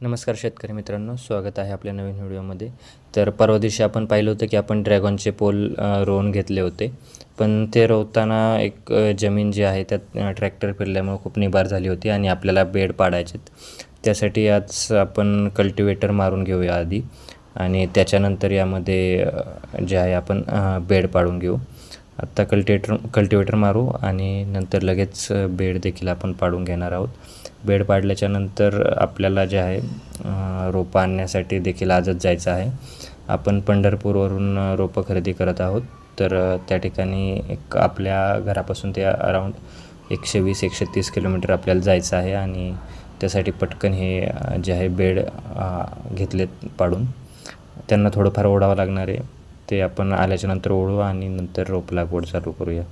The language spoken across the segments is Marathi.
नमस्कार शेतकरी मित्रांनो, स्वागत आहे आपल्या नवीन व्हिडिओमध्ये. तर परवा दिवशी आपण पाहिलं होतं की आपण ड्रॅगनचे पोल रोवून घेतले होते. पण ते रोवताना एक जमीन जी आहे त्यात ट्रॅक्टर फिरल्यामुळे खूप निबार झाली होती आणि आपल्याला बेड पाडायचे. त्यासाठी आज आपण कल्टिवेटर मारून घेऊया आधी आणि त्याच्यानंतर यामध्ये जे आहे आपण बेड पाडून घेऊ. आत्ता कल्टिवेटर मारू आणि नंतर लगेच बेड देखील आपण पाडून घेणार आहोत. बेड पाडल्याच्यानंतर आपल्याला जे आहे रोपं आणण्यासाठी देखील आजच जायचं आहे. आपण पंढरपूरवरून रोपं खरेदी करत आहोत. तर त्या ठिकाणी एक आपल्या घरापासून ते अराऊंड 120-130 किलोमीटर आपल्याला जायचं आहे आणि त्यासाठी पटकन हे जे आहे बेड घेतलेत पाडून. त्यांना थोडंफार ओढावं लागणार आहे. ते आपण आल्याच्यानंतर ओढू आणि नंतर रोप लागवड चालू करूया.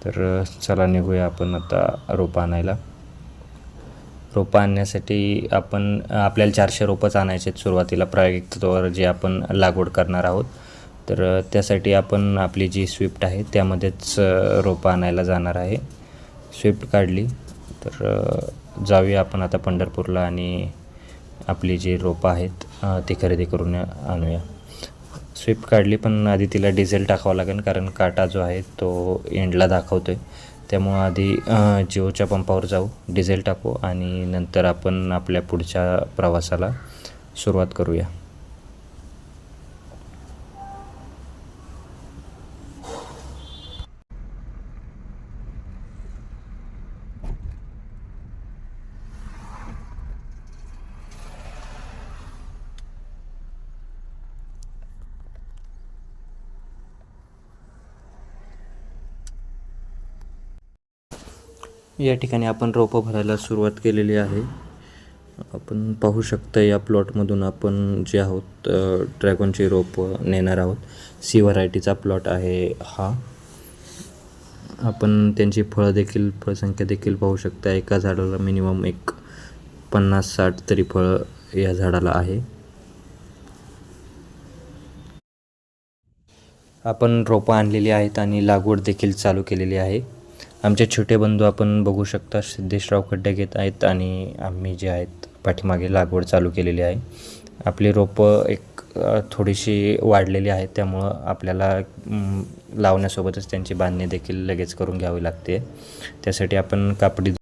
तर चला निघूया आपण आता रोपं आणायला. रोपं आणण्यासाठी आपल्याला 400 रोपंच आणायचे आहेत सुरुवातीला प्रायोगिक तत्त्वावर जे आपण लागवड करणार आहोत. तर त्यासाठी आपण आपली जी स्विफ्ट आहे त्यामध्येच रोपं आणायला जाणार आहे. स्विफ्ट काढली तर जाऊया आपण आता पंढरपूरला आणि आपली जी रोपं आहेत ती खरेदी करून आणूया. स्विफ्ट काढली पण आधी तिला डिझेल टाकावं लागेल कारण काटा जो आहे तो एंडला दाखवतो आहे. त्यामुळं आधी जिओच्या पंपावर जाऊ, डिझेल टाकू आणि नंतर आपण आपल्या पुढच्या प्रवासाला सुरुवात करूया. या ठिकाणी आपण रोपं भरायला सुरुवात केलेली आहे. आपण पाहू शकता या प्लॉटमधून आपण जे आहोत ड्रॅगनची रोपं नेणार आहोत. सी व्हरायटीचा प्लॉट आहे हा. आपण त्यांची फळसंख्या देखील पाहू शकता. एका झाडाला मिनिमम एक 50-60 तरी फळं या झाडाला आहे. आपण रोपं आणलेली आहेत आणि लागवड देखील चालू केलेली आहे. आमचे छोटे बंधू आपण बघू शकता सिद्धेशराव खड्डे घेत आहेत आणि आम्ही जे आहेत पाठीमागे लागवड चालू केलेली आहे. आपली रोपं एक थोडीशी वाढलेली आहेत त्यामुळं आपल्याला लावण्यासोबतच त्यांची बांधणी देखील लगेच करून घ्यावी लागते. त्यासाठी आपण कापडी